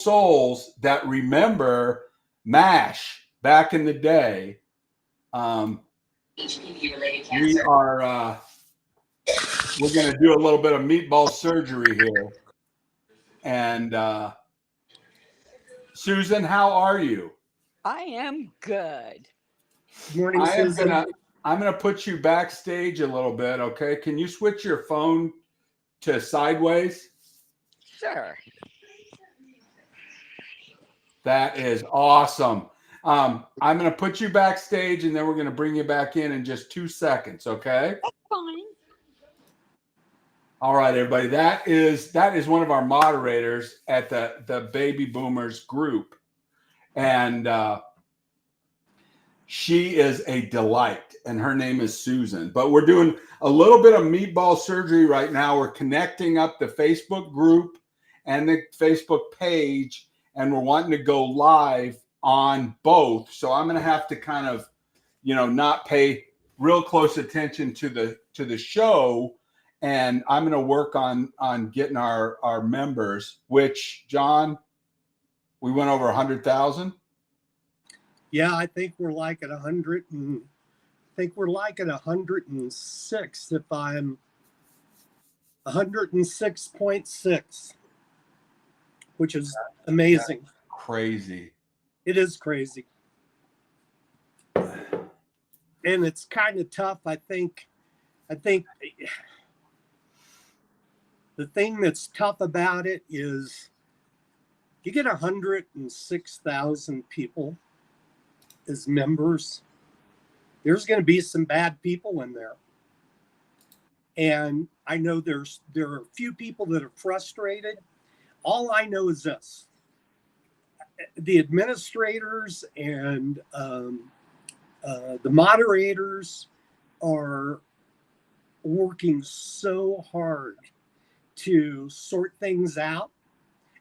souls that remember MASH back in the day, we are we're going to do a little bit of meatball surgery here. And Susan, how are you? I am good. Good morning, Susan. I'm gonna put you backstage a little bit, okay? Can you switch your phone to sideways? Sure. That is awesome. I'm gonna put you backstage, and then we're gonna bring you back in just 2 seconds, okay? That's fine. All right, everybody. That is one of our moderators at the Baby Boomers group, and she is a delight, and her name is Susan. But we're doing a little bit of meatball surgery right now. We're connecting up the Facebook group and the Facebook page, and we're wanting to go live on both. So I'm going to have to kind of, not pay real close attention to the show, and I'm going to work on getting our members. Which, John, we went over 100,000. Yeah, I think we're like at 100 and I think we're like at 106 if I'm 106.6, which is amazing. That's crazy. It is crazy. And it's kind of tough. I think the thing that's tough about it is you get 106,000 people as members. There's going to be some bad people in there. And I know there are a few people that are frustrated. All I know is this. The administrators and the moderators are working so hard to sort things out,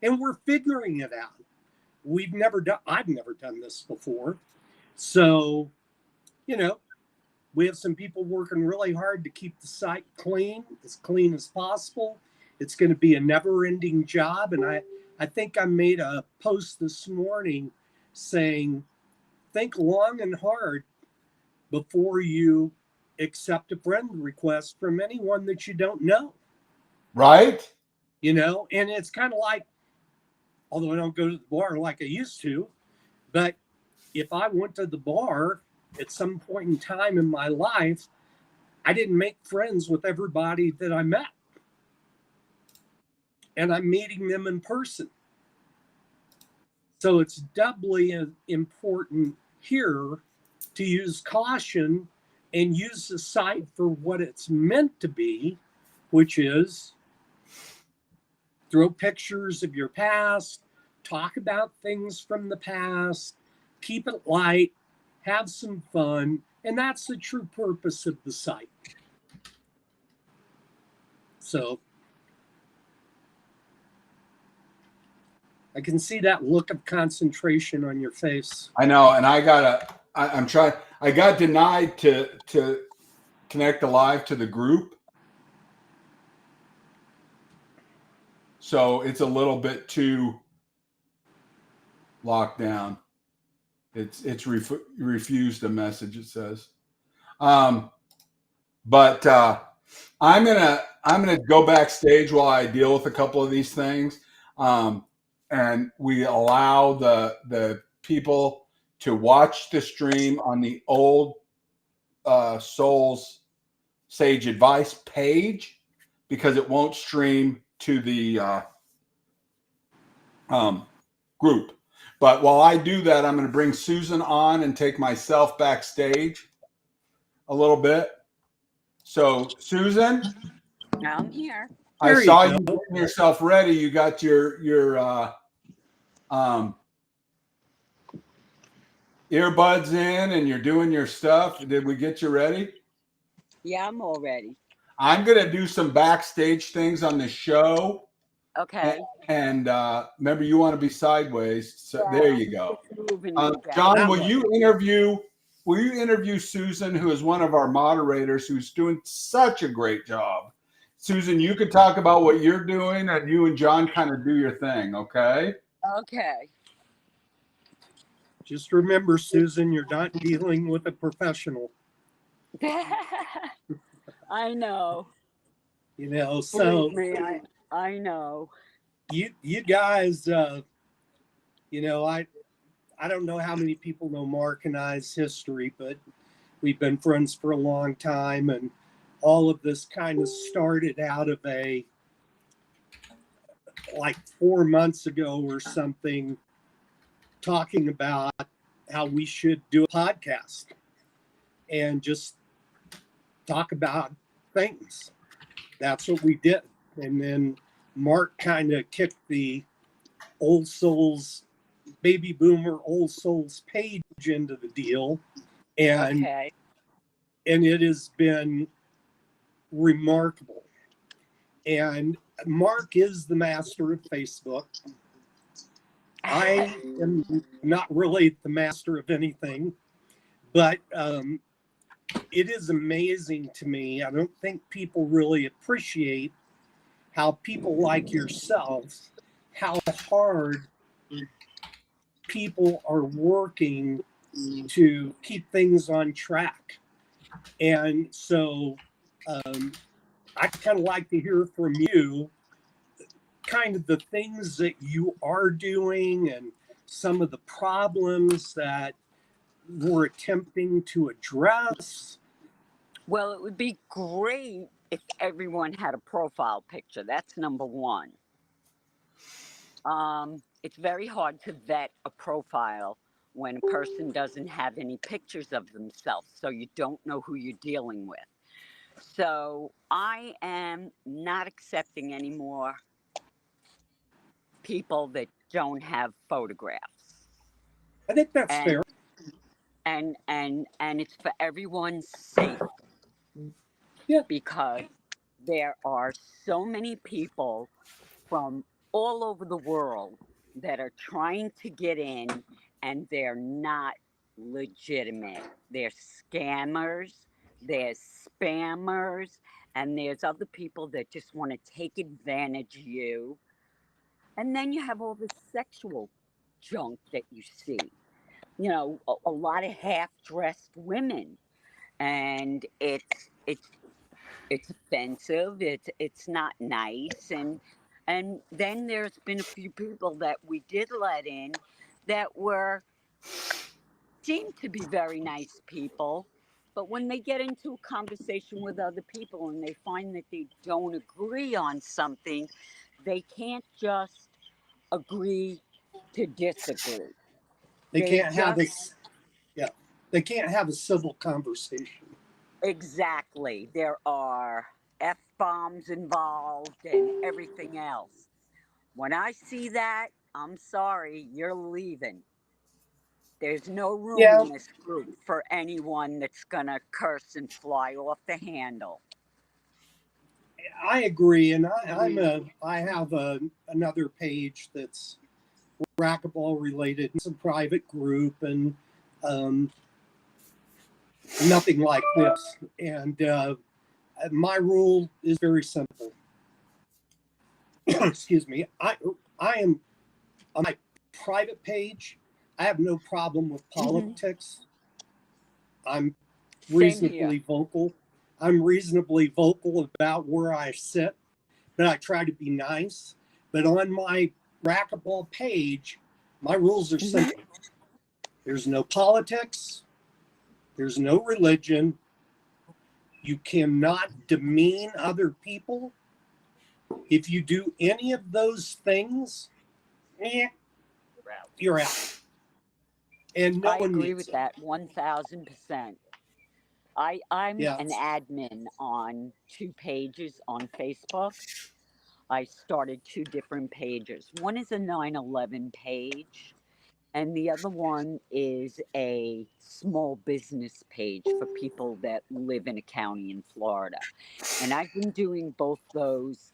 and we're figuring it out. I've never done this before. So, we have some people working really hard to keep the site clean as possible. It's going to be a never-ending job. And I think I made a post this morning saying, think long and hard before you accept a friend request from anyone that you don't know. Right? And it's kind of like, although I don't go to the bar like I used to, but if I went to the bar at some point in time in my life, I didn't make friends with everybody that I met. And I'm meeting them in person. So it's doubly important here to use caution and use the site for what it's meant to be, which is throw pictures of your past, talk about things from the past, keep it light, have some fun, and that's the true purpose of the site. So I can see that look of concentration on your face. I know, and I got denied to connect the live to the group. So it's a little bit too locked down. It's refused the message, it says. But I'm gonna go backstage while I deal with a couple of these things. And we allow the people to watch the stream on the old Souls Sage Advice page, because it won't stream to the group. But while I do that, I'm going to bring Susan on and take myself backstage a little bit. So, Susan, I'm here. I saw you getting yourself ready. You got your earbuds in and you're doing your stuff. Did we get you ready? Yeah, I'm all ready. I'm going to do some backstage things on the show. Okay. And remember, you want to be sideways. So Yeah, there you go. John, will you interview Susan, who is one of our moderators, who's doing such a great job? Susan, you could talk about what you're doing, and you and John kind of do your thing, okay? Okay. Just remember, Susan, you're not dealing with a professional. I know. You know, Believe so me, I know. you guys, you know, I don't know how many people know Mark and I's history, but we've been friends for a long time, and all of this kind of started out of a like 4 months ago or something, talking about how we should do a podcast and just talk about things. That's what we did. And then Mark kind of kicked the Old Souls, Baby Boomer Old Souls page into the deal. And Okay. it has been remarkable. And Mark is the master of Facebook. I am not really the master of anything, but it is amazing to me. I don't think people really appreciate how people like yourselves, how hard people are working to keep things on track. And so I kind of like to hear from you kind of the things that you are doing and some of the problems that we're attempting to address. Well, it would be great if everyone had a profile picture. That's number one. It's very hard to vet a profile when a person doesn't have any pictures of themselves, so you don't know who you're dealing with. So I am not accepting any more people that don't have photographs. I think that's And fair. and it's for everyone's safety. Yeah. Because there are so many people from all over the world that are trying to get in, and they're not legitimate. They're scammers, there's spammers, and there's other people that just want to take advantage of you. And then you have all this sexual junk that you see. You know, a lot of half-dressed women, and it's offensive. It's not nice, and then there's been a few people that we did let in that were seemed to be very nice people, but when they get into a conversation with other people and they find that they don't agree on something, they can't just agree to disagree. They They can't have just this. Yeah. They can't have a civil conversation. exactly. There are F bombs involved and everything else. When I see that, I'm sorry, you're leaving. There's no room Yeah, in this group for anyone that's gonna curse and fly off the handle. I agree. And I have another page that's racquetball related. It's a private group and um, nothing like this. And my rule is very simple. Excuse me. I am on my private page. I have no problem with politics. I'm Same here. reasonably vocal. I'm reasonably vocal about where I sit, but I try to be nice. But on my racquetball page, my rules are simple. There's no politics. There's no religion. You cannot demean other people. If you do any of those things, you're out. And no I one agree needs with it. that 1000%. I'm Yeah. an admin on 2 pages on Facebook. I started 2 different pages. One is a 9/11 page, and the other one is a small business page for people that live in a county in Florida. And I've been doing both those.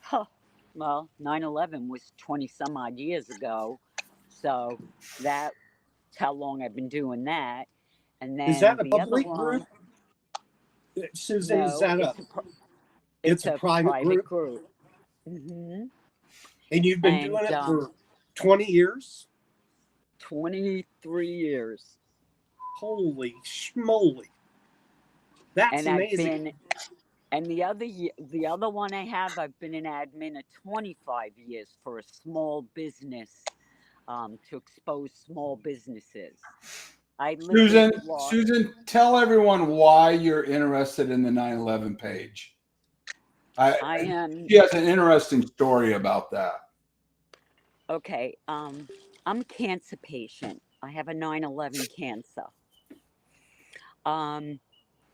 Huh, well, 9/11 was 20 some odd years ago. So that's how long I've been doing that. And Is that then a the other public group? one, Susan, is no, that it's it's a a private private group? group. Hmm. And you've been doing And it for 20 years? 23 years. Holy schmoly. That's And I've amazing. been, and the other one I have, I've been an admin of 25 years for a small business, to expose small businesses. I lived in Florida. Susan, tell everyone why you're interested in the 9/11 page. I am, She has an interesting story about that. okay, I'm a cancer patient. I have a 9/11 cancer. Um,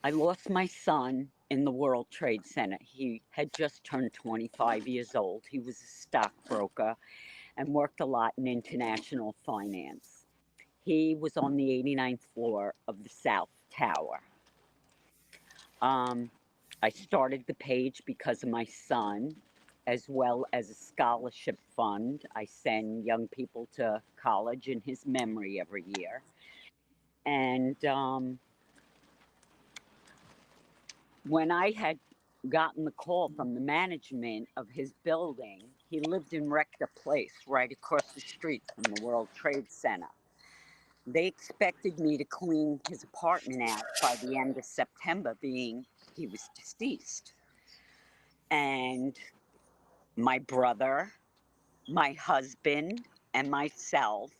I lost my son in the World Trade Center. He had just turned 25 years old. He was a stockbroker and worked a lot in international finance. He was on the 89th floor of the South Tower. I started the page because of my son, as well as a scholarship fund. I send young people to college in his memory every year. And when I had gotten the call from the management of his building, he lived in Rector Place, right across the street from the World Trade Center. They expected me to clean his apartment out by the end of September, being he was deceased. And my brother, my husband, and myself,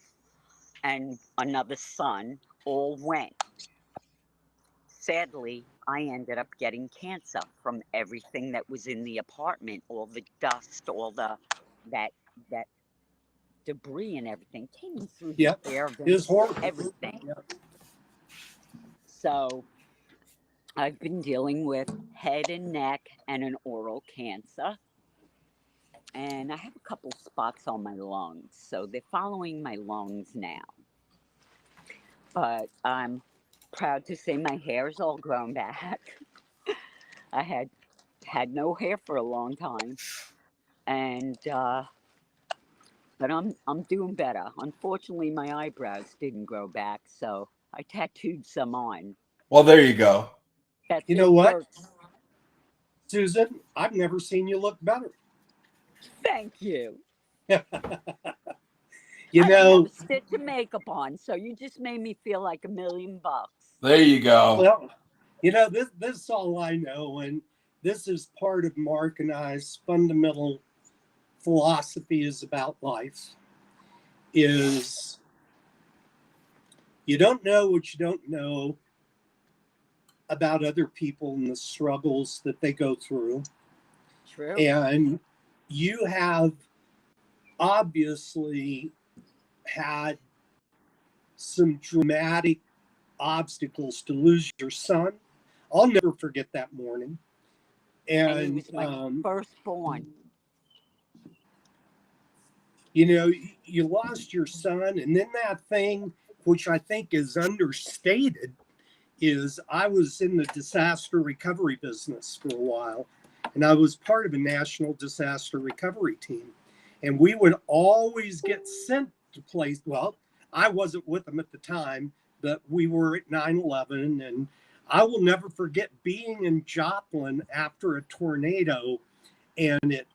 and another son all went. Sadly, I ended up getting cancer from everything that was in the apartment, all the dust, all the that that debris and everything came in through the Yep. air It was vents, horrible. everything. Yep. So I've been dealing with head and neck and an oral cancer. And I have a couple spots on my lungs. So they're following my lungs now. But I'm proud to say my hair's all grown back. I had no hair for a long time. And but I'm doing better. Unfortunately, my eyebrows didn't grow back, so I tattooed some on. Well, there you go. That's You it know what, hurts. Susan? I've never seen you look better. Thank you. You I don't know, have a stitch of makeup on, so you just made me feel like $1,000,000. There you go. well, this is all I know, and this is part of Mark and I's fundamental philosophy is about life. Is you don't know what you don't know about other people and the struggles that they go through. True. And you have obviously had some dramatic obstacles to lose your son. I'll never forget that morning. And he And, was my firstborn. you lost your son. And then that thing, which I think is understated, is I was in the disaster recovery business for a while. And I was part of a national disaster recovery team. And we would always get sent to places. Well, I wasn't with them at the time, but we were at 9/11. And I will never forget being in Joplin after a tornado, and it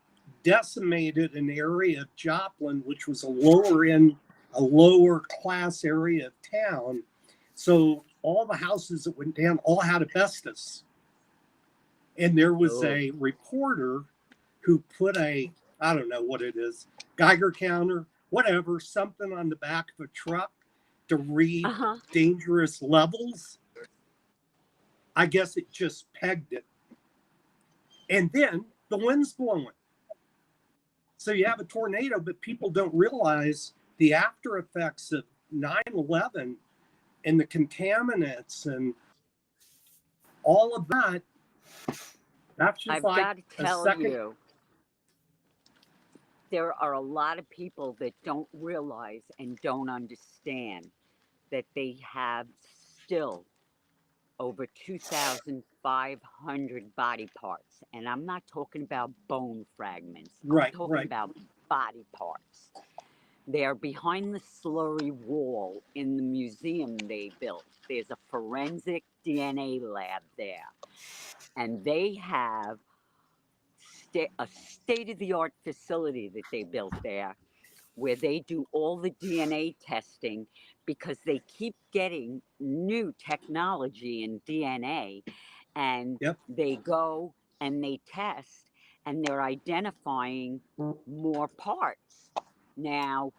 decimated an area of Joplin, which was a lower class area of town. So all the houses that went down all had asbestos. And there was a reporter who put I don't know what it is, Geiger counter, whatever, something on the back of a truck to read dangerous levels. I guess it just pegged it. And then the wind's blowing. So you have a tornado, but people don't realize the after effects of 9/11 and the contaminants and all of that. That's just I've like got to a tell second. you, there are a lot of people that don't realize and don't understand that they have still over 2,500 body parts. And I'm not talking about bone fragments. I'm talking about body parts. They are behind the slurry wall in the museum they built. There's a forensic DNA lab there. And they have a state-of-the-art facility that they built there where they do all the DNA testing because they keep getting new technology in DNA, and Yep. they go and they test and they're identifying more parts. Now,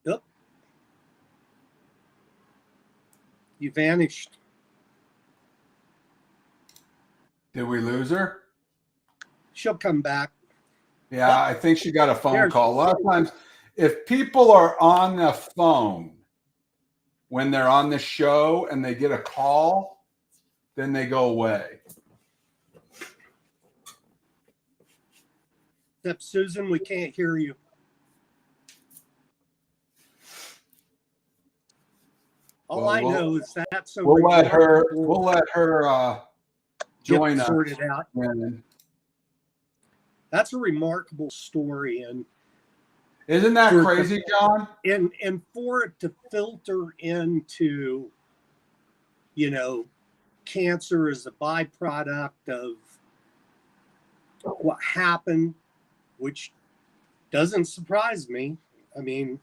Yep. You vanished. Did we lose her? She'll come back. Yeah, I think she got a phone There she call. A lot of times, if people are on the phone when they're on the show and they get a call, then they go away. Except Susan, we can't hear you. All I know is that's a We'll let her. remarkable- We'll let her join get us. sorted out. And That's a remarkable story, and isn't that For- crazy, John? and for it to filter into, you know, cancer as a byproduct of what happened, which doesn't surprise me. I mean,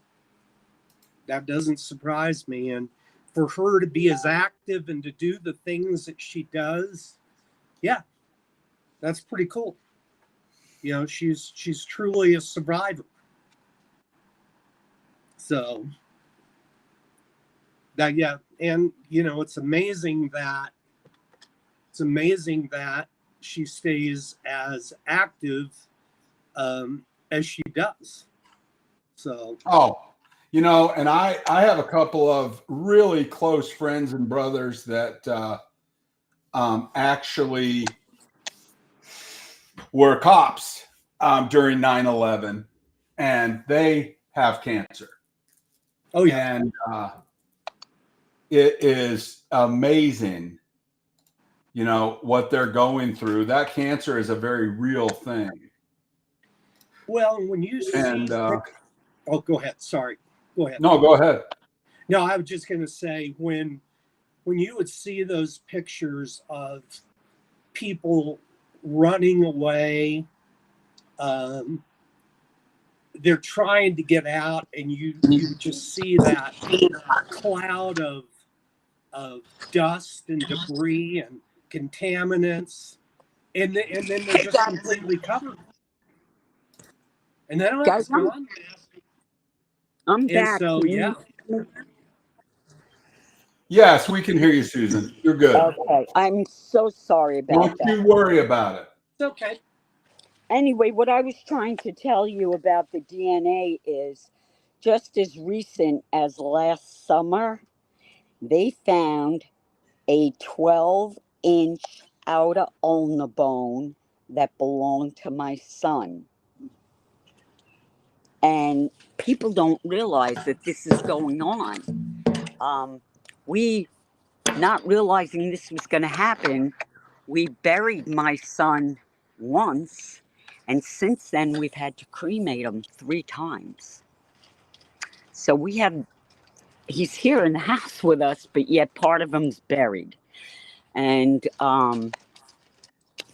that doesn't surprise me. And for her to be as active and to do the things that she does, yeah, that's pretty cool. You know, she's truly a survivor. So that, yeah, and you know, it's amazing that she stays as active as she does. So Oh, you know, and I have a couple of really close friends and brothers that actually were cops during 9/11, and they have cancer. oh yeah, And it is amazing, you know, what they're going through. That cancer is a very real thing. well, when you see, And oh, go ahead. Sorry, go ahead. no, go ahead. No, I was just going to say when you would see those pictures of people running away, they're trying to get out, and you would just see that cloud of dust and debris and contaminants, and then they're just Exactly. completely covered. And then Guys, it's gone. I'm And back. so, Can you- yeah, Yes, we can hear you, Susan. You're good. Okay. I'm so sorry about Don't you that. worry about it. it's okay. Anyway, what I was trying to tell you about the DNA is just as recent as last summer, they found a 12-inch outer ulnar bone that belonged to my son. And people don't realize that this is going on. We, not realizing this was going to happen, we buried my son once, and since then we've had to cremate him 3 times. So he's here in the house with us, but yet part of him's buried. And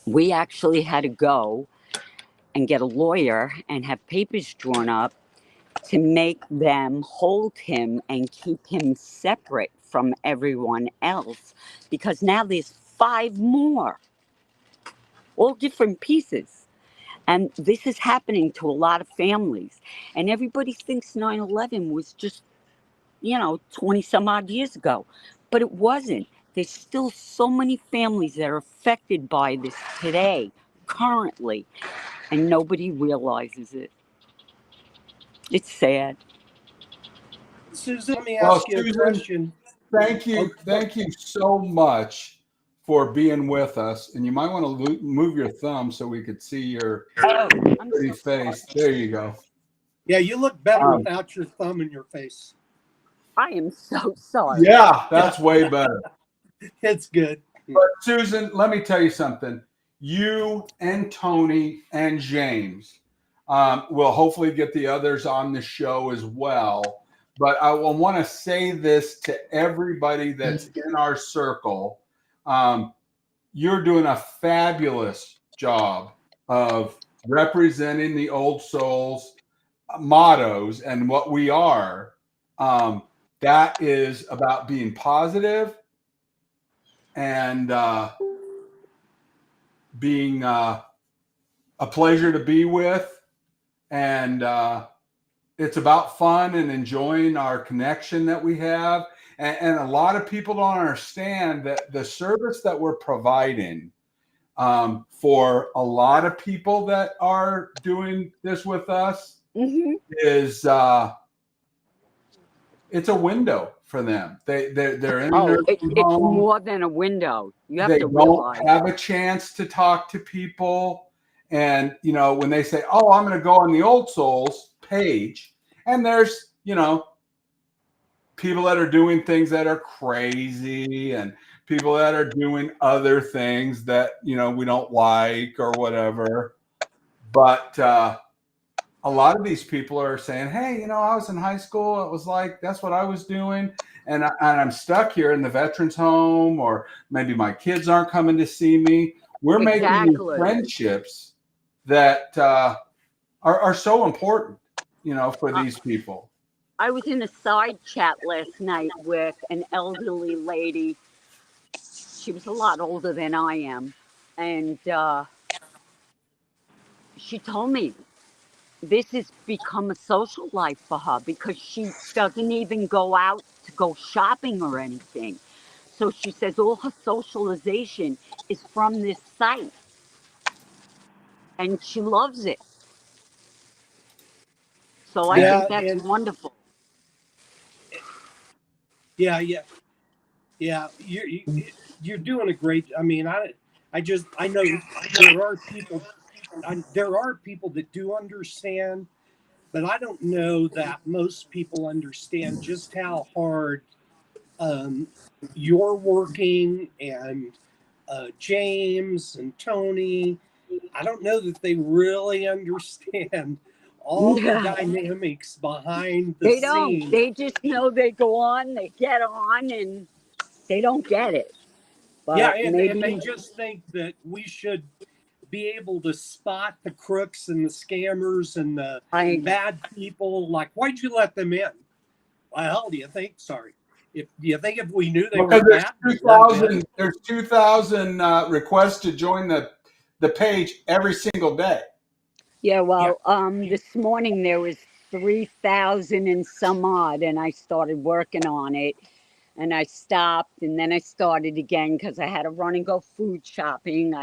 we actually had to go and get a lawyer and have papers drawn up to make them hold him and keep him separate from everyone else, because now there's 5 more, all different pieces. And this is happening to a lot of families. And everybody thinks 9/11 was just, 20 some odd years ago. But it wasn't. There's still so many families that are affected by this today, currently, and nobody realizes it. It's sad. Susan, let me Well, ask you a Susan, question. Thank you so much for being with us. And you might want to move your thumb so we could see your Oh, I'm pretty so sorry. face. There you go. Yeah, you look better without your thumb in your face. I am so sorry. Yeah, that's way better. It's good. But Susan, let me tell you something. You and Tony and James will hopefully get the others on the show as well. But I want to say this to everybody that's in our circle. You're doing a fabulous job of representing the old souls mottos and what we are, that is about being positive and being a pleasure to be with, and it's about fun and enjoying our connection that we have. And a lot of people don't understand that the service that we're providing for a lot of people that are doing this with us is it's a window for them. They're in their it's home. more than a window. You have They to don't realize. have a chance to talk to people. And, you know, when they say, oh, I'm going to go on the Old Souls page, and there's, you know, people that are doing things that are crazy and people that are doing other things that, you know, we don't like or whatever. But a lot of these people are saying, hey, you know, I was in high school. It was like, that's what I was doing. And I'm stuck here in the veterans home, or maybe my kids aren't coming to see me. We're making these Exactly. friendships that are so important, you know, for these people. I was in a side chat last night with an elderly lady. She was a lot older than I am. And she told me this has become a social life for her because she doesn't even go out to go shopping or anything. So she says all her socialization is from this site. And she loves it. So I think that's wonderful. Yeah. You're doing a great. I mean, I know there are people that do understand, but I don't know that most people understand just how hard you're working, and James and Tony. I don't know that they really understand all the dynamics behind the They don't. scene. They just know they go on, they get on, and they don't get it. But Yeah, and maybe they just think that we should be able to spot the crooks and the scammers and the bad people. Like, why'd you let them in? Well, do you think? Sorry. Do you think if we knew they were bad, there's 2,000 requests to join the page every single day. Yeah, well, this morning there was 3,000 and some odd, and I started working on it, and I stopped, and then I started again because I had to run and go food shopping.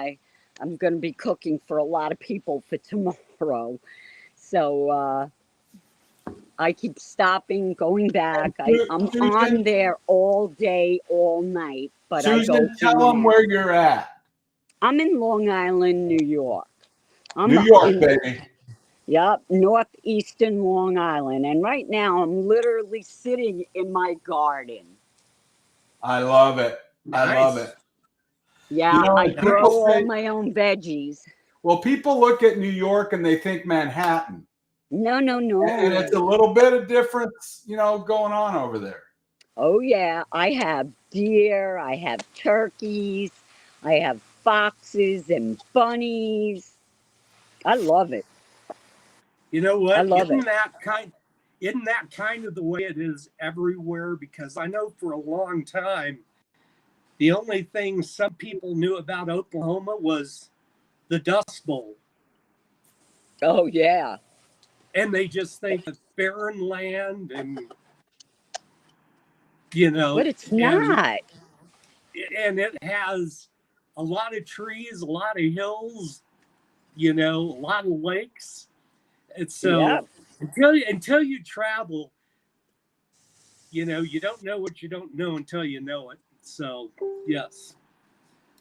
I'm going to be cooking for a lot of people for tomorrow, so I keep stopping, going back. I'm on there all day, all night, but Susan, I go. tell them where you're at. I'm in Long Island, New York. New York, baby. Yep, northeastern Long Island. And right now I'm literally sitting in my garden. I love it. Nice. I love it. Yeah, you know, I grow all my own veggies. Well, people look at New York and they think Manhattan. No. And it's a little bit of difference, you know, going on over there. Oh, yeah. I have deer. I have turkeys. I have foxes and bunnies. I love it. You know what? I love Isn't that kind of the way it is everywhere? Because I know for a long time, the only thing some people knew about Oklahoma was the Dust Bowl. Oh, yeah. And they just think it's barren land and, you know. But it's not. And it has a lot of trees, a lot of hills, you know, a lot of lakes. And so until you travel, you know, you don't know what you don't know until you know it. So, yes.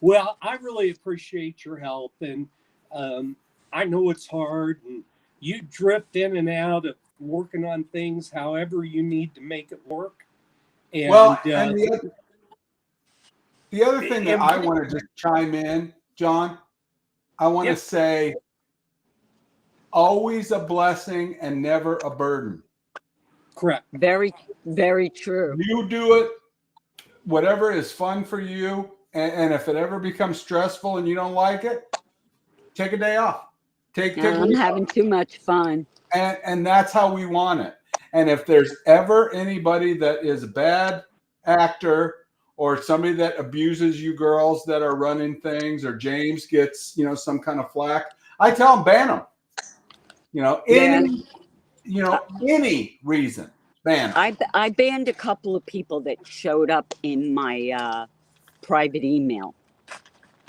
Well, I really appreciate your help. And I know it's hard. And you drift in and out of working on things however you need to make it work. And, and the other thing that I want to just chime in, John, I want to say always a blessing and never a burden. Correct. Very, very true. You do it, whatever is fun for you. And if it ever becomes stressful and you don't like it, take a day off. I'm having too much fun. And that's how we want it. And if there's ever anybody that is a bad actor or somebody that abuses you girls that are running things, or James gets, some kind of flack, I tell them, ban them. Any reason, ban them. I banned a couple of people that showed up in my private email,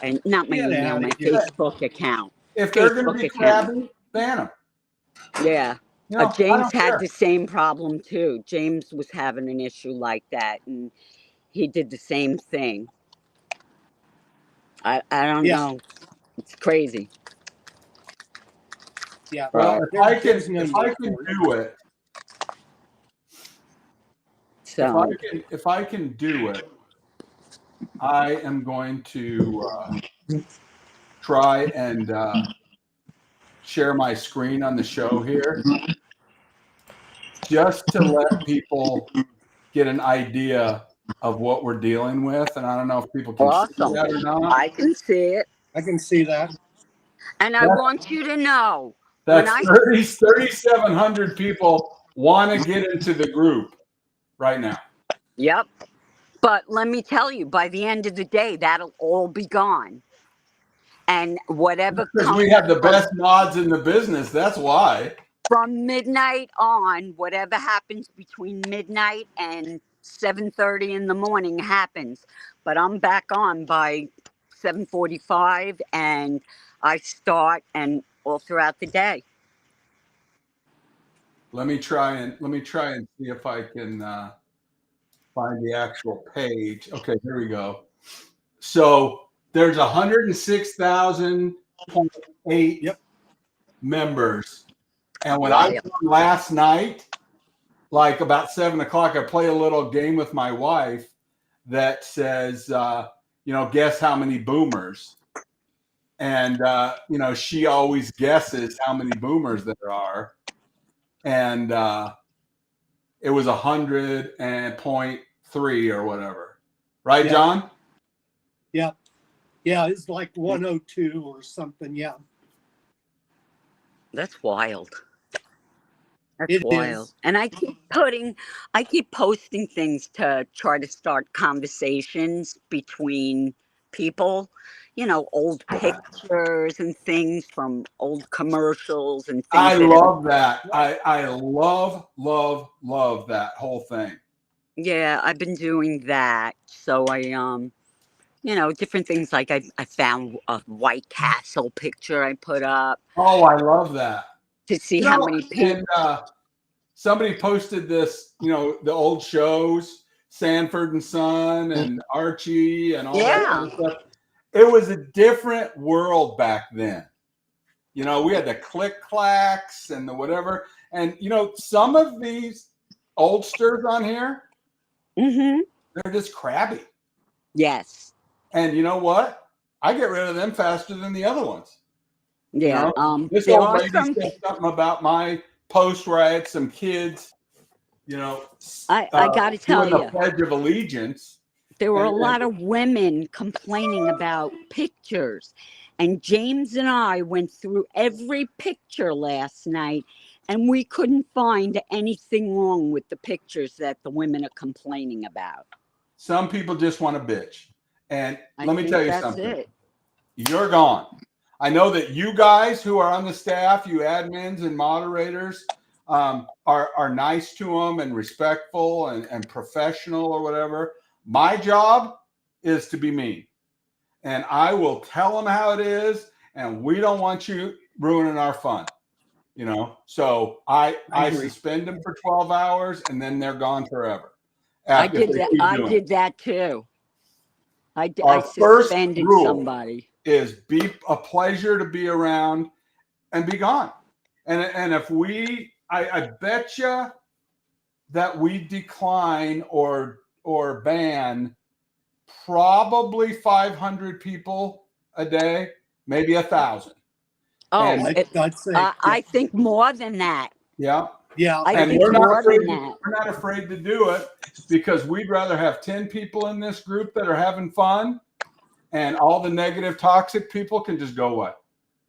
and not my Get email, outta my here. Facebook account. If they're going to be Facebook account. crabby, ban them. Yeah. I James don't had care. the same problem too. James was having an issue like that, and he did the same thing. I don't Yeah. know. It's crazy. Yeah. Well, There's no if I need can for it. do it, So if I can do it, I am going to try and share my screen on the show here, just to let people get an idea of what we're dealing with. And I don't know if people can see awesome. that or not. I can see it, I can see that. and I want you to know That's when 3,700 people want to get into the group right now. Yep. But let me tell you, by the end of the day, that'll all be gone. And whatever Because comes we have the best mods in the business. That's why. from midnight on, whatever happens between midnight and 7:30 in the morning happens. But I'm back on by 7:45, and I start and all throughout the day. Let me try and see if I can find the actual page. Okay, here we go. So there's 106,000.8 Yep. members. And when I went last night, like about 7 o'clock, I play a little game with my wife that says, guess how many boomers. And, she always guesses how many boomers there are. And it was 100.3 or whatever. Right, Yeah. John? Yeah. Yeah. It's like 102 or something. Yeah. That's wild. That's It wild. is. And I keep posting things to try to start conversations between people, old pictures and things from old commercials and things. I love that. I love that whole thing. Yeah, I've been doing that. So I different things, like I found a White Castle picture I put up Oh, I love that. to see how many people. And somebody posted this, the old shows, Sanford and Son and Archie and all that kind of stuff. It was a different world back then. We had the click clacks and the whatever. And, some of these oldsters on here, they're just crabby. Yes. And you know what? I get rid of them faster than the other ones. Yeah. This there old are lady said something about my post where I had some kids, I got to tell doing you, the Pledge of Allegiance. there were a lot of women complaining about pictures. And James and I went through every picture last night, and we couldn't find anything wrong with the pictures that the women are complaining about. Some people just want to bitch. And let me think tell you that's something. it. You're gone. I know that you guys who are on the staff, you admins and moderators, are nice to them and respectful and professional or whatever. My job is to be mean. And I will tell them how it is. And we don't want you ruining our fun. So I suspend them for 12 hours and then they're gone forever. I did that too. I first suspended rule somebody. Is be a pleasure to be around and be gone. And if I bet you that we decline or ban probably 500 people a day, maybe 1,000. Oh, I'd say, I think more than that. Yeah. Yeah. I And think we're not more afraid, than that. we're not afraid to do it because we'd rather have 10 people in this group that are having fun, and all the negative, toxic people can just go away.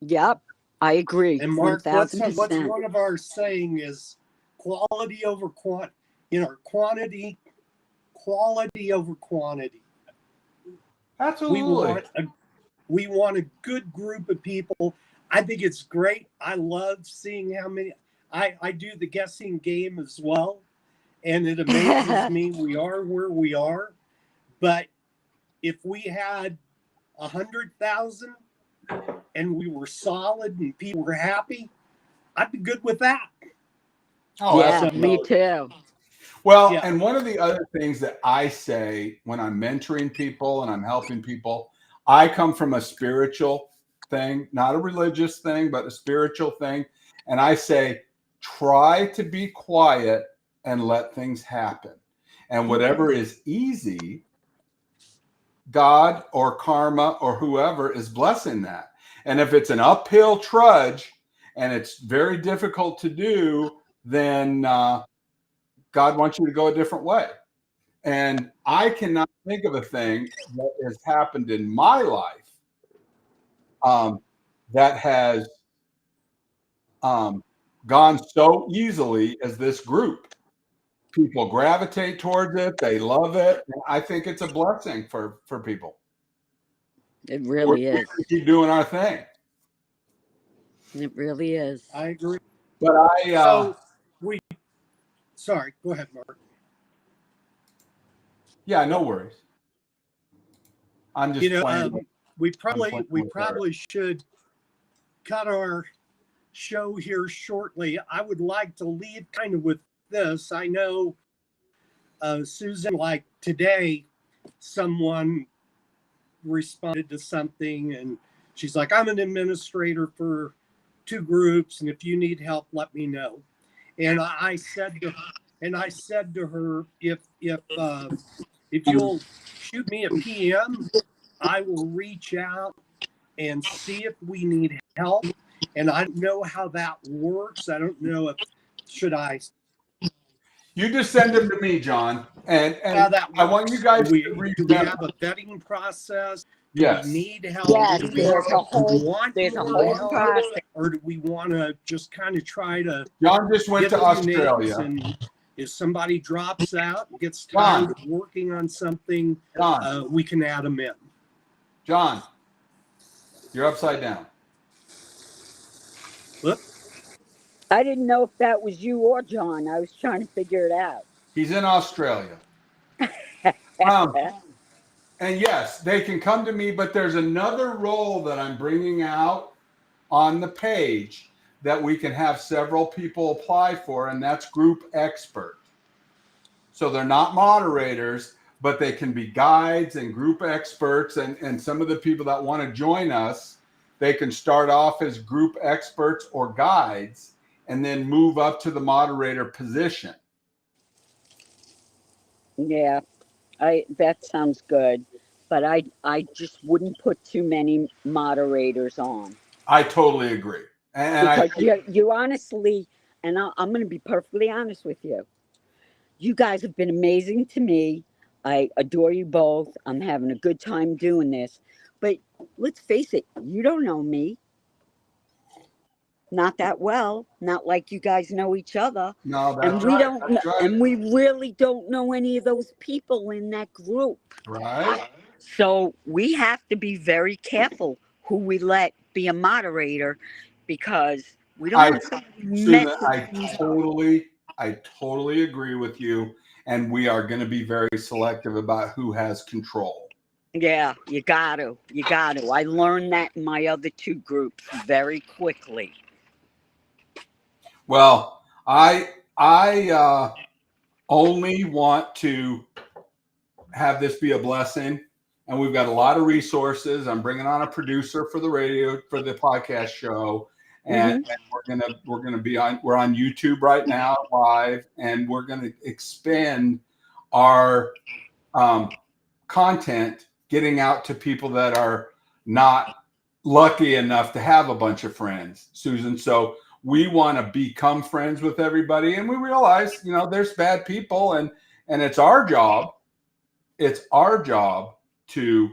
Yep. I agree. And Mark, what's 1000%. one of our saying is quality over quantity over quantity. Absolutely. We want a good group of people. I think it's great. I love seeing how many. I do the guessing game as well, and it amazes me we are where we are. But if we had 100,000 and we were solid and people were happy, I'd be good with that. Oh, Yeah, absolutely. me too. Well, Yeah. and one of the other things that I say when I'm mentoring people and I'm helping people, I come from a spiritual thing, not a religious thing, but a spiritual thing. And I say, try to be quiet and let things happen. And whatever is easy, God or karma or whoever is blessing that. And if it's an uphill trudge and it's very difficult to do, then God wants you to go a different way. And I cannot think of a thing that has happened in my life that has gone so easily as this group. People gravitate towards it. They love it. And I think it's a blessing for people. It really We're is. gonna keep doing our thing. It really is. I agree. But Sorry, go ahead, Mark. yeah, no worries. I'm just playing. We probably should cut our show here shortly. I would like to leave kind of with this. I know, Susan, like today, someone responded to something and she's like, I'm an administrator for 2 groups, and if you need help, let me know. And I said to her, if you'll shoot me a PM, I will reach out and see if we need help. And I don't know how that works. I don't know if You just send them to me, John, and that I want you guys do we to have a vetting process? Do Yes. we need help? Yes, Do we there's a whole help? process. Or do we want to just kind of try to John just went get to a few names, Australia. and if somebody drops out and gets tired of working on something, John, we can add them in. John, you're upside down. Whoop. I didn't know if that was you or John. I was trying to figure it out. He's in Australia. And yes, they can come to me, but there's another role that I'm bringing out on the page that we can have several people apply for, and that's group expert. So they're not moderators, but they can be guides and group experts. And some of the people that want to join us, they can start off as group experts or guides and then move up to the moderator position. Yeah, that sounds good. But I just wouldn't put too many moderators on. I totally agree. And because you honestly, and I'm going to be perfectly honest with you. You guys have been amazing to me. I adore you both. I'm having a good time doing this. But let's face it, you don't know me. Not that well. Not like you guys know each other. No, and that's we right. don't That's right. and we really don't know any of those people in that group. Right. So we have to be very careful who we let be a moderator, because we don't want somebody Susan, messing I totally agree with you. And we are going to be very selective about who has control. Yeah, you got to. I learned that in my other 2 groups very quickly. Well, I only want to have this be a blessing, and we've got a lot of resources. I'm bringing on a producer for the podcast show, and we're gonna be we're on YouTube right now live, and we're gonna expand our content, getting out to people that are not lucky enough to have a bunch of friends, Susan. So we want to become friends with everybody, and we realize, there's bad people, and it's our job. It's our job to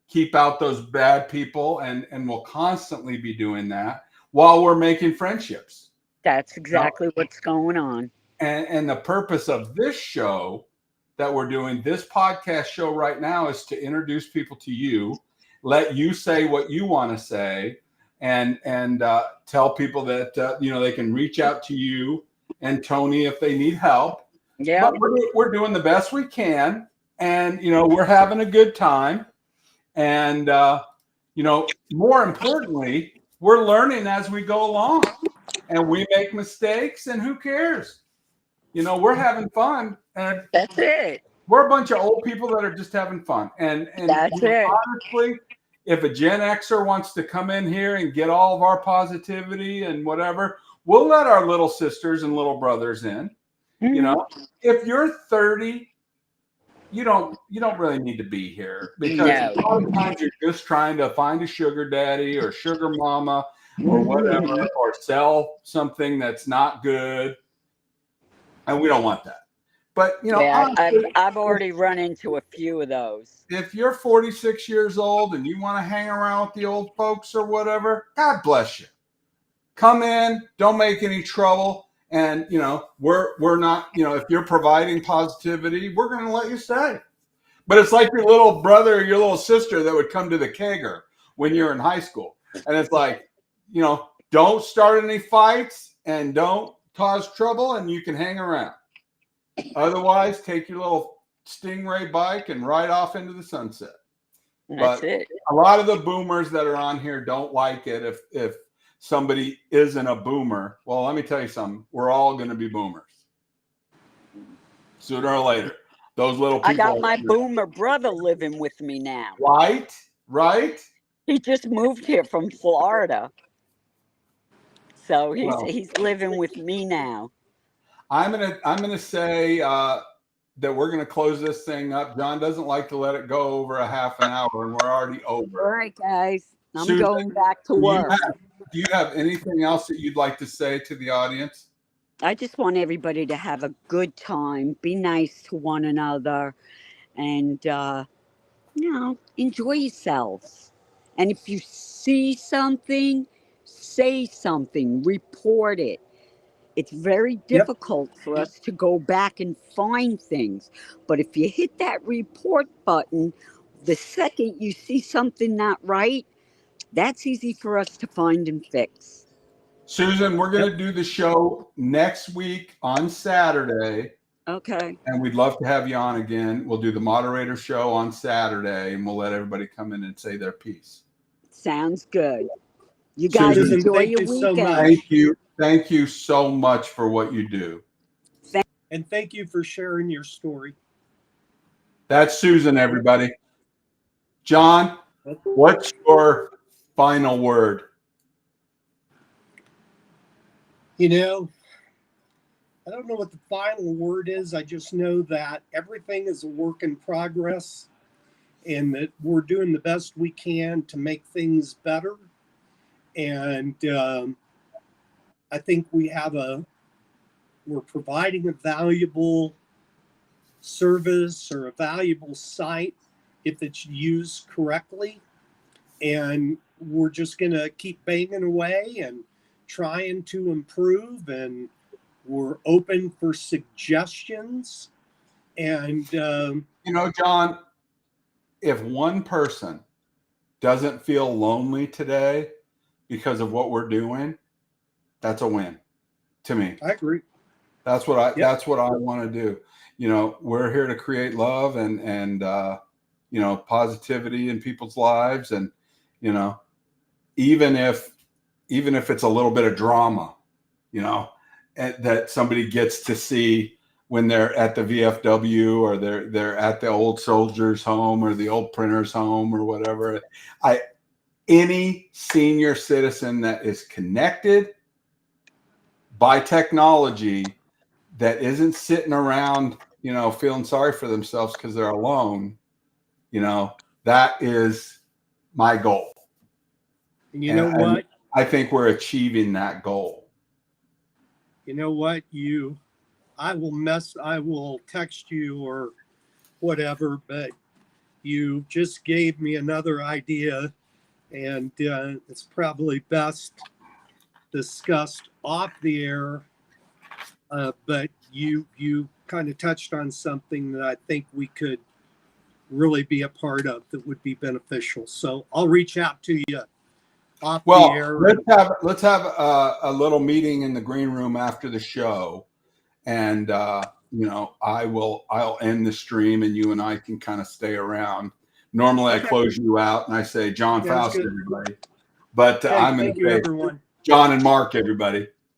keep out those bad people, and we'll constantly be doing that. while we're making friendships. That's exactly what's going on. And the purpose of this show that we're doing, this podcast show right now, is to introduce people to you, let you say what you want to say, and tell people that they can reach out to you and Tony if they need help. Yeah. But we're doing the best we can, and we're having a good time, and more importantly, we're learning as we go along, and we make mistakes, and who cares? We're having fun, and That's it. we're a bunch of old people that are just having fun. And That's it. honestly, if a Gen Xer wants to come in here and get all of our positivity and whatever, we'll let our little sisters and little brothers in. If you're 30, you don't really need to be here, because a lot of times you're just trying to find a sugar daddy or sugar mama or whatever, or sell something that's not good. And we don't want that. But, honestly, I've already run into a few of those. If you're 46 years old and you want to hang around with the old folks or whatever, God bless you. Come in, don't make any trouble. And, we're not, if you're providing positivity, we're going to let you stay. But it's like your little brother or your little sister that would come to the kegger when you're in high school. And it's like, don't start any fights and don't cause trouble, and you can hang around. Otherwise, take your little Stingray bike and ride off into the sunset. That's it. A lot of the boomers that are on here don't like it if somebody isn't a boomer. Well, let me tell you something. We're all going to be boomers sooner or later. Those little people. I got my boomer brother living with me now. Right. He just moved here from Florida, so he's living with me now. I'm gonna say that we're gonna close this thing up. John doesn't like to let it go over a half an hour, and we're already over. All right, guys. I'm Susan, going back to work. Do you have anything else that you'd like to say to the audience? I just want everybody to have a good time, be nice to one another, and enjoy yourselves. And if you see something, say something, report it. It's very difficult for us to go back and find things. But if you hit that report button, the second you see something not right, that's easy for us to find and fix. Susan, we're going to do the show next week on Saturday. Okay. And we'd love to have you on again. We'll do the moderator show on Saturday, and we'll let everybody come in and say their piece. Sounds good. You guys Susan, enjoy your weekend. Thank you so much for what you do. And thank you for sharing your story. That's Susan, everybody. John, what's your final word? I don't know what the final word is. I just know that everything is a work in progress, and that we're doing the best we can to make things better. And I think we're providing a valuable service or a valuable site if it's used correctly. And we're just going to keep banging away and trying to improve, and we're open for suggestions. And, John, if one person doesn't feel lonely today because of what we're doing, that's a win to me. I agree. That's what I want to do. We're here to create love and positivity in people's lives. And, even if it's a little bit of drama, that somebody gets to see when they're at the VFW or they're at the old soldiers' home or the old printer's home or whatever. Any senior citizen that is connected by technology, that isn't sitting around, feeling sorry for themselves because they're alone, that is my goal. And you know what? I think we're achieving that goal. You know what? I will text you or whatever, but you just gave me another idea, and it's probably best discussed off the air, but you kind of touched on something that I think we could really be a part of that would be beneficial. So I'll reach out to you off the Well, air. let's have a little meeting in the green room after the show, and I'll end the stream, and you and I can kind of stay around. Normally, I close you out and I say John Sounds Faust, good. everybody, but Okay, I'm thank in you, favor. everyone. John and Mark, everybody.